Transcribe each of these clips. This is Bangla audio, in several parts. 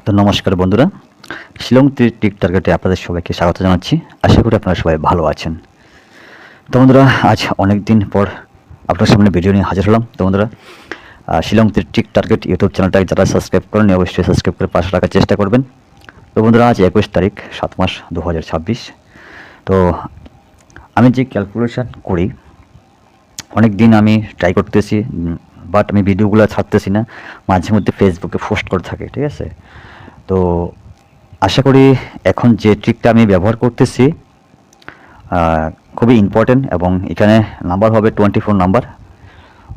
তো নমস্কার বন্ধুরা, শিলং টিক টার্গেটে আপনাদের সবাইকে স্বাগত জানাচ্ছি। আশা করি আপনারা সবাই ভালো আছেন। তো বন্ধুরা, আজ অনেক দিন পর আপনার সামনে ভিডিও নিয়ে হাজির হলাম। তো বন্ধুরা, শিলং টিক টার্গেট ইউটিউব চ্যানেলটাকে যারা সাবস্ক্রাইব করেন অবশ্যই সাবস্ক্রাইব করে পাশে রাখার চেষ্টা করবেন। তো বন্ধুরা, আজ 21 তারিখ 7 মাস 2026। তো আমি যে ক্যালকুলেশন করি, অনেক দিন আমি ট্রাই করতেছি, বাট আমি ভিডিওগুলো ছাড়তেছি না, মাঝে মধ্যে ফেসবুকে পোস্ট করে থাকি, ঠিক আছে। তো আশা করি এখন যে ট্রিকটা আমি ব্যবহার করতেছি খুবই ইম্পর্টেন্ট, এবং এখানে নাম্বার হবে 24 নাম্বার,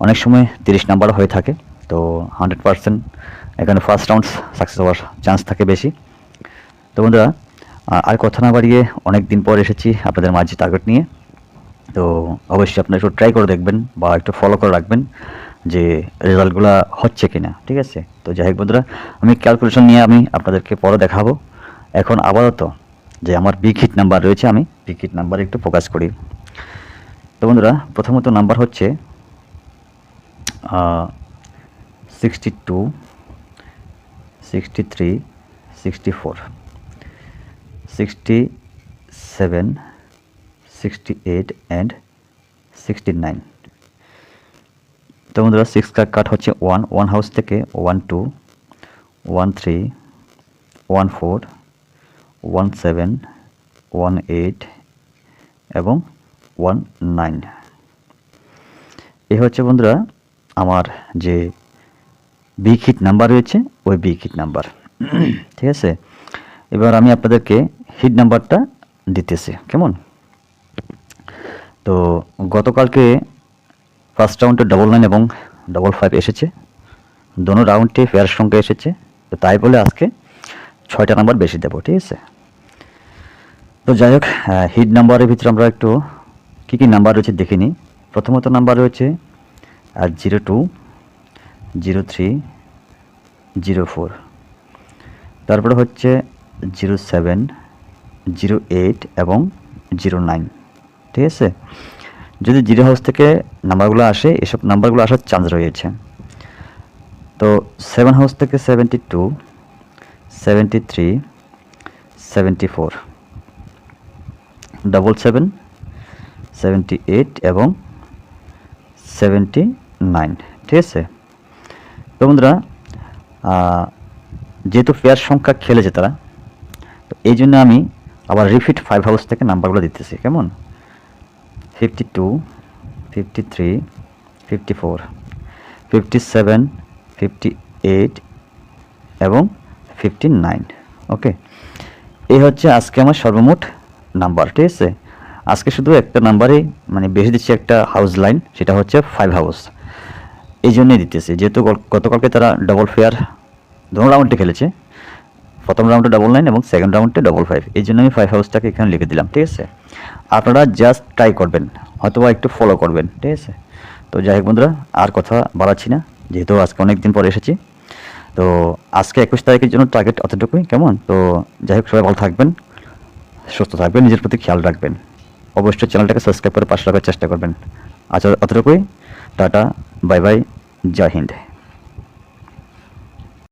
অনেক সময় 30 নাম্বার হয়ে থাকে। তো 100% এখানে ফার্স্ট রাউন্ড সাকসেস হওয়ার চান্স থাকে বেশি। তো বন্ধুরা, আর কথা না বাড়িয়ে অনেক দিন পর এসেছি আপনাদের মাঝে টার্গেট নিয়ে। তো অবশ্যই আপনারা একটু ট্রাই করে দেখবেন বা একটু ফলো করে রাখবেন যে রেজাল্টগুলো হচ্ছে কিনা, ঠিক আছে। তো যাই হোক বন্ধুরা, আমি ক্যালকুলেশন নিয়ে আমি আপনাদেরকে পরে দেখাবো। এখন আপাতত যে আমার বিগ হিট নাম্বার রয়েছে, আমি বিগ হিট নাম্বারে একটু ফোকাস করি। তো বন্ধুরা, প্রথমত নাম্বার হচ্ছে 62, 63, 64, 67, 68 অ্যান্ড 69। তো বন্ধুরা, 6 কাট হচ্ছে 1 হাউস থেকে 1 2, 1 3, 1 4, 1 7, 1 8 এবং 1 9। এই হচ্ছে বন্ধুরা আমার যে বিগ হিট নাম্বার রয়েছে, ওই বিগ হিট নাম্বার। ঠিক আছে, এবার আমি আপনাদেরকে হিট নাম্বারটা দিতেছি কেমন। তো গতকালকে ফার্স্ট রাউন্ডে 99 এবং 55 এসেছে, দোনো রাউন্ডে ফেয়ার সংখ্যা এসেছে। তো তাই বলে আজকে 6টা নাম্বার বেশি দেবো, ঠিক আছে। তো যাই হোক, হিট নাম্বারের ভিতরে আমরা একটু কী কী নাম্বার রয়েছে দেখে নিই। প্রথমত নাম্বার রয়েছে 02, 03, 04, তারপরে হচ্ছে 07, 08 এবং 09, ঠিক আছে। যদি 0 হাউস থেকে নাম্বারগুলো আসে, এসব নাম্বারগুলো আসার চান্স রয়েছে। তো 7 হাউস থেকে 72, 73, 74, 77, 78 এবং 79, ঠিক আছে। তো বন্ধুরা, যেহেতু পেয়ার সংখ্যা খেলেছে তারা, তো এই জন্য আমি আবার রিপিট 5 হাউস থেকে নাম্বারগুলো দিতেছি কেমন। 52, 53, 54, 57, 58 এবং 59, ওকে। এই হচ্ছে আজকে আমার সর্বমোট নাম্বার, ঠিক আছে। আজকে শুধু একটা নাম্বারে মানে বেশি দিচ্ছি, একটা হাউস লাইন, সেটা হচ্ছে 5 হাউস। এই জন্যই দিতেছি, যেহেতু গতকালকে তারা ডবল ফেয়ার দুটো রাউন্ডে খেলেছে, প্রথম রাউন্ডে 99 এবং সেকেন্ড রাউন্ডে 55। এই জন্য আমি 5 হাউসটাকে এখানে লিখে দিলাম, ঠিক আছে। আপনারা জাস্ট ট্রাই করবেন, অথবা একটু ফলো করবেন, ঠিক আছে। তো যাই হোক বন্ধুরা, আর কথা বাড়াচ্ছি না, যেহেতু আজকে অনেক দিন পর এসেছি। তো আজকে 21 তারিখের জন্য টার্গেট অতটুকুই কেমন। তো যাই হোক, সবাই ভালো থাকবেন, সুস্থ থাকবেন, নিজের প্রতি খেয়াল রাখবেন। অবশ্যই চ্যানেলটাকে সাবস্ক্রাইব করে পাশে রাখার চেষ্টা করবেন। আচ্ছা, অতটুকুই। টাটা, বাই বাই, জয় হিন্দ।